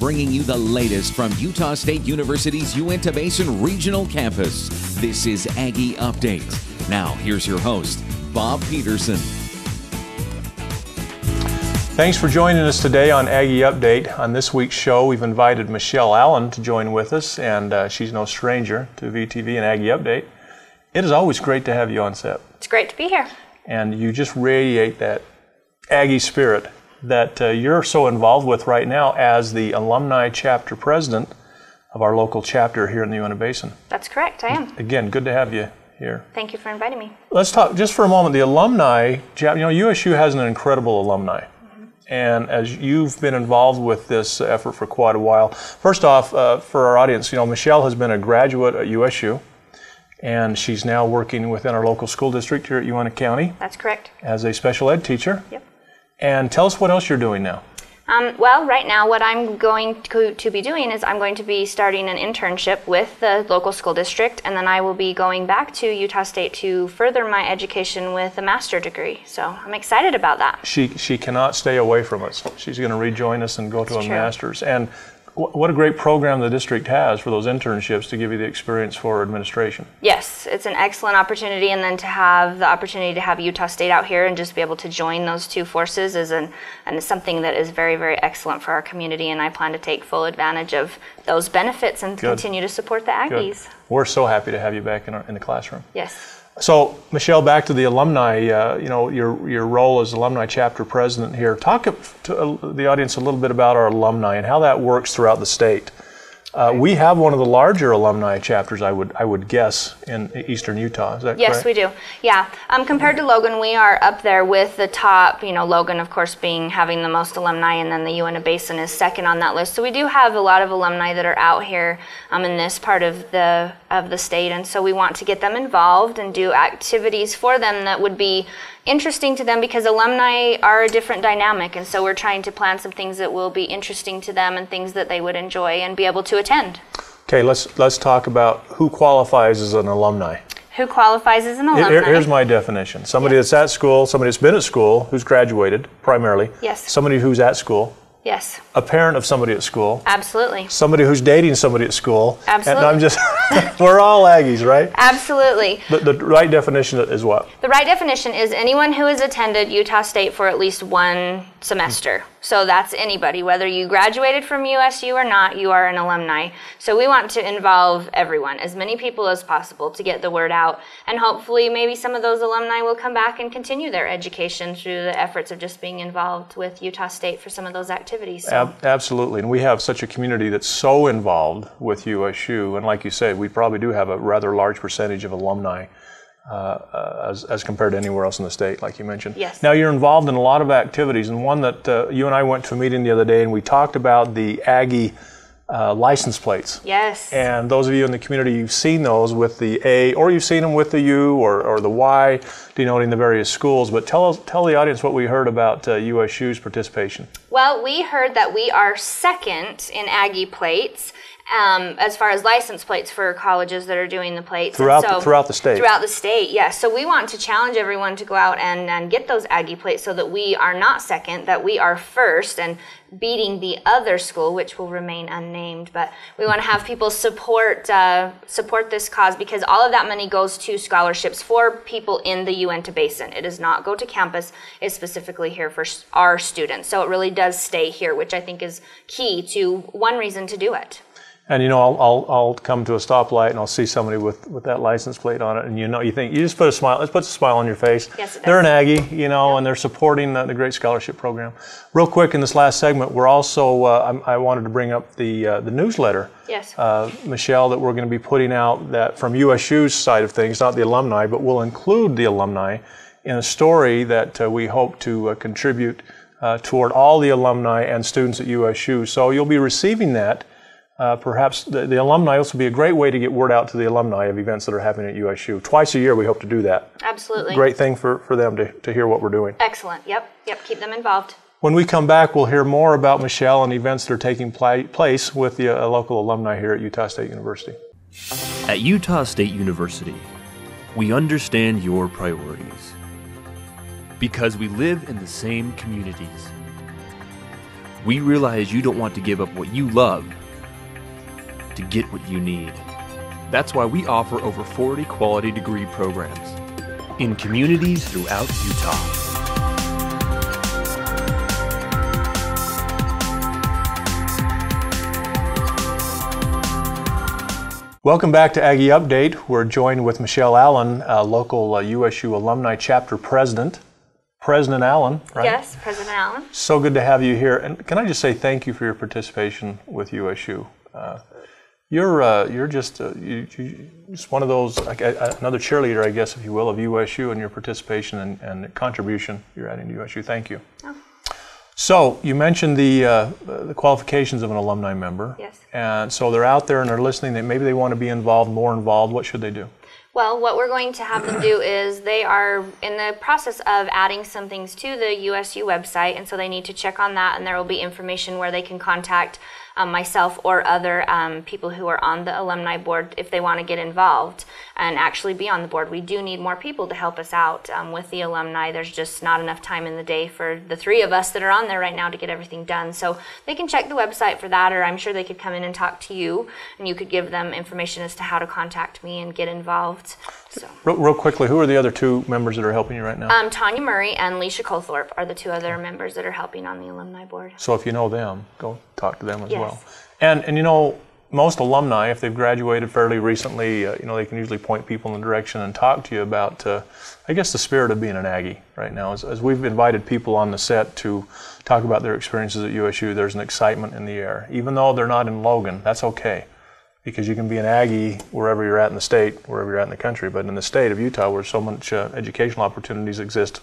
bringing you the latest from Utah State University's Uinta Basin Regional Campus. This is Aggie Update. Now, here's your host, Bob Peterson. Thanks for joining us today on Aggie Update. On this week's show, we've invited Michelle Allen to join with us, and she's no stranger to VTV and Aggie Update. It is always great to have you on set. It's great to be here. And you just radiate that Aggie spirit that you're so involved with right now as the alumni chapter president of our local chapter here in the Uinta Basin. That's correct, I am. Again, good to have you here. Thank you for inviting me. Let's talk just for a moment. The alumni chapter, USU has an incredible alumni. And as you've been involved with this effort for quite a while, first off, for our audience, Michelle has been a graduate at USU, and she's now working within our local school district here at Uinta County. That's correct. As a special ed teacher. Yep. And tell us what else you're doing now. Well, right now what I'm going to be doing is I'm going to be starting an internship with the local school district, and then I will be going back to Utah State to further my education with a master's degree. So I'm excited about that. She cannot stay away from us. She's going to rejoin us and go to a master's. And what a great program the district has for those internships to give you the experience for administration. Yes, it's an excellent opportunity, and then to have the opportunity to have Utah State out here and just be able to join those two forces is something that is very, very excellent for our community, and I plan to take full advantage of those benefits and continue to support the Aggies. Good. We're so happy to have you back in the classroom. Yes. So, Michelle, back to the alumni, your role as alumni chapter president here. Talk to the audience a little bit about our alumni and how that works throughout the state. We have one of the larger alumni chapters, I would guess, in eastern Utah. Is that correct? Yes, we do. Yeah. Compared to Logan, we are up there with the top. Logan, of course, having the most alumni, and then the Uinta Basin is second on that list. So we do have a lot of alumni that are out here in this part of the state, and so we want to get them involved and do activities for them that would be interesting to them, because alumni are a different dynamic, and so we're trying to plan some things that will be interesting to them and things that they would enjoy and be able to attend. Okay, let's talk about who qualifies as an alumni. Who qualifies as an alumni? Here's my definition. Somebody that's at school, somebody that's been at school, who's graduated primarily. Yes. Somebody who's at school. Yes. A parent of somebody at school. Absolutely. Somebody who's dating somebody at school. Absolutely. And I'm just, we're all Aggies, right? Absolutely. The right definition is what? The right definition is anyone who has attended Utah State for at least one semester. So that's anybody. Whether you graduated from USU or not, you are an alumni. So we want to involve everyone, as many people as possible, to get the word out. And hopefully maybe some of those alumni will come back and continue their education through the efforts of just being involved with Utah State for some of those activities. So. Absolutely. And we have such a community that's so involved with USU. And like you said, we probably do have a rather large percentage of alumni as compared to anywhere else in the state, like you mentioned. Yes. Now, you're involved in a lot of activities, and one that you and I went to a meeting the other day, and we talked about the Aggie license plates. Yes. And those of you in the community, you've seen those with the A, or you've seen them with the U or the Y, denoting the various schools. But tell the audience what we heard about USU's participation. Well, we heard that we are second in Aggie plates, as far as license plates for colleges that are doing the plates. Throughout the state. Throughout the state, yes. So we want to challenge everyone to go out and get those Aggie plates, so that we are not second, that we are first, and beating the other school, which will remain unnamed. But we want to have people support this cause, because all of that money goes to scholarships for people in the Uinta Basin. It does not go to campus. It's specifically here for our students. So it really does stay here, which I think is key to one reason to do it. And I'll come to a stoplight and I'll see somebody with that license plate on it, and you think, you just put a smile. It puts a smile on your face. Yes, it does. They're an Aggie, and they're supporting the great scholarship program. Real quick, in this last segment, we're also I wanted to bring up the newsletter. Yes. Michelle, that we're going to be putting out, that from USU's side of things, not the alumni, but we'll include the alumni in a story that we hope to contribute toward all the alumni and students at USU. So you'll be receiving that. Perhaps the alumni will be a great way to get word out to the alumni of events that are happening at USU. Twice a year we hope to do that. Absolutely. Great thing for them to hear what we're doing. Excellent. Yep. Keep them involved. When we come back, we'll hear more about Michelle and events that are taking place with the local alumni here at Utah State University. At Utah State University, we understand your priorities because we live in the same communities. We realize you don't want to give up what you love to get what you need. That's why we offer over 40 quality degree programs in communities throughout Utah. Welcome back to Aggie Update. We're joined with Michelle Allen, local USU alumni chapter president. President Allen, right? Yes, President Allen. So good to have you here. And can I just say thank you for your participation with USU. You're just one of those, like another cheerleader, I guess, if you will, of USU and your participation and contribution you're adding to USU. Thank you. Oh. So you mentioned the qualifications of an alumni member. Yes. And so they're out there and they're listening. Maybe they want to be involved, more involved. What should they do? Well, what we're going to have them do is they are in the process of adding some things to the USU website, and so they need to check on that, and there will be information where they can contact myself or other people who are on the alumni board if they want to get involved and actually be on the board. We do need more people to help us out with the alumni. There's just not enough time in the day for the three of us that are on there right now to get everything done. So they can check the website for that, or I'm sure they could come in and talk to you, and you could give them information as to how to contact me and get involved. So. Real quickly, who are the other two members that are helping you right now? Tanya Murray and Leisha Colthorpe are the two other members that are helping on the alumni board. So if you know them, go talk to them as well. And you know, most alumni, if they've graduated fairly recently, they can usually point people in the direction and talk to you about, I guess, the spirit of being an Aggie right now. As we've invited people on the set to talk about their experiences at USU, there's an excitement in the air. Even though they're not in Logan, that's okay. Because you can be an Aggie wherever you're at in the state, wherever you're at in the country. But in the state of Utah, where so much educational opportunities exist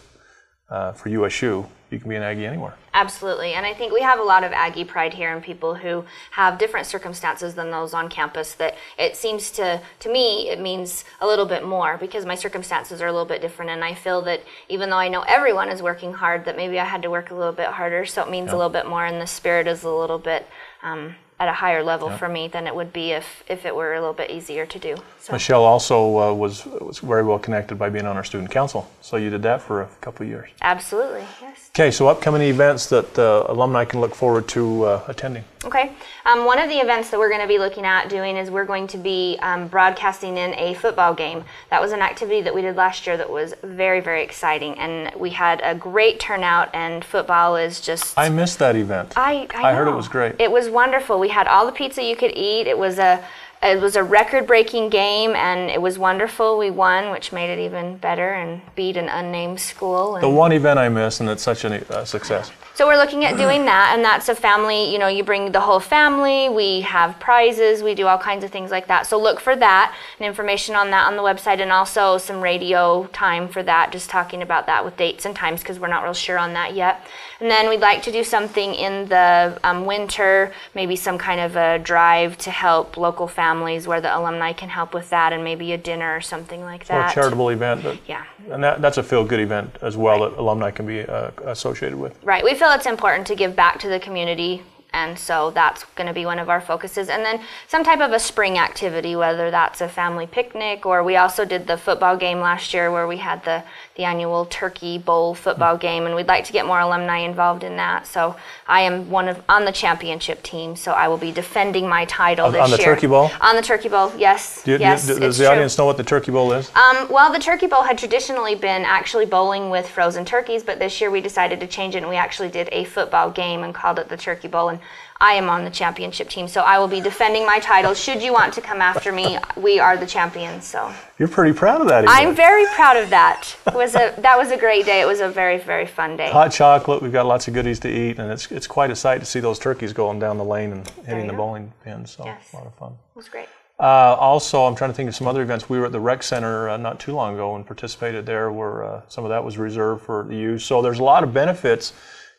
for USU, you can be an Aggie anywhere. Absolutely, and I think we have a lot of Aggie pride here and people who have different circumstances than those on campus that it seems to me, it means a little bit more because my circumstances are a little bit different, and I feel that even though I know everyone is working hard, that maybe I had to work a little bit harder, so it means a little bit more, and the spirit is a little bit at a higher level for me than it would be if it were a little bit easier to do. So. Michelle also was very well connected by being on our student council, so you did that for a couple of years. Absolutely, yes. Okay, so upcoming events that alumni can look forward to attending. Okay, one of the events that we're going to be looking at doing is we're going to be broadcasting in a football game. That was an activity that we did last year that was very, very exciting, and we had a great turnout, and football is just... I missed that event. I heard it was great. It was wonderful. We had all the pizza you could eat. It was a record-breaking game, and it was wonderful. We won, which made it even better, and beat an unnamed school. The one event I missed, and it's such a success. So we're looking at doing that, and that's a family, you bring the whole family, we have prizes, we do all kinds of things like that. So look for that, and information on that on the website, and also some radio time for that, just talking about that with dates and times, because we're not real sure on that yet. And then we'd like to do something in the winter, maybe some kind of a drive to help local families where the alumni can help with that, and maybe a dinner or something like that. Or a charitable event. Yeah. And that's a feel-good event as well that alumni can be associated with. Right. We feel it's important to give back to the community, and so that's going to be one of our focuses. And then some type of a spring activity, whether that's a family picnic, or we also did the football game last year where we had the annual Turkey Bowl football game, and we'd like to get more alumni involved in that. So I am on the championship team, so I will be defending my title this year. On the Turkey Bowl? On the Turkey Bowl, yes. Does the audience know what the Turkey Bowl is? Well, the Turkey Bowl had traditionally been actually bowling with frozen turkeys, but this year we decided to change it, and we actually did a football game and called it the Turkey Bowl. And I am on the championship team, so I will be defending my title. Should you want to come after me, we are the champions. So you're pretty proud of that. I'm very proud of that. That was a great day. It was a very, very fun day. Hot chocolate. We've got lots of goodies to eat, and it's quite a sight to see those turkeys going down the lane and hitting the bowling pins. So yes. A lot of fun. It was great. Also, I'm trying to think of some other events. We were at the rec center not too long ago and participated there, where some of that was reserved for the youth. So there's a lot of benefits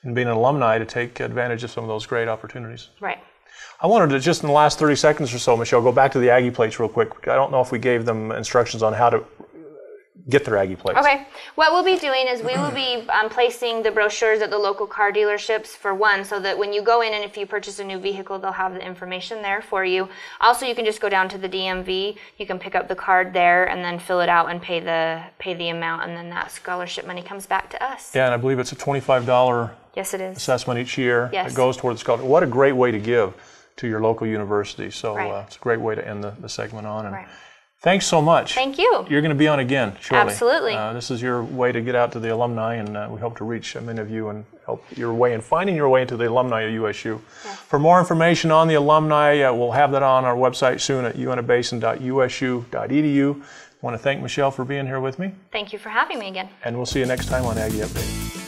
in being an alumni to take advantage of some of those great opportunities. Right. I wanted to, just in the last 30 seconds or so, Michelle, go back to the Aggie plates real quick. I don't know if we gave them instructions on how to get their Aggie plates? Okay. What we'll be doing is we will be placing the brochures at the local car dealerships for one, so that when you go in and if you purchase a new vehicle, they'll have the information there for you. Also, you can just go down to the DMV. You can pick up the card there and then fill it out and pay the amount, and then that scholarship money comes back to us. Yeah, and I believe it's a $25 Yes, it is. assessment each year. Yes. That goes toward the scholarship. What a great way to give to your local university. So Right. it's a great way to end the segment on. And Right. thanks so much. Thank you. You're going to be on again shortly. Absolutely. This is your way to get out to the alumni, and we hope to reach many of you and help your way in finding your way into the alumni of USU. Yes. For more information on the alumni, we'll have that on our website soon at uintabasin.usu.edu. I want to thank Michelle for being here with me, Thank you for having me again. and we'll see you next time on Aggie Update.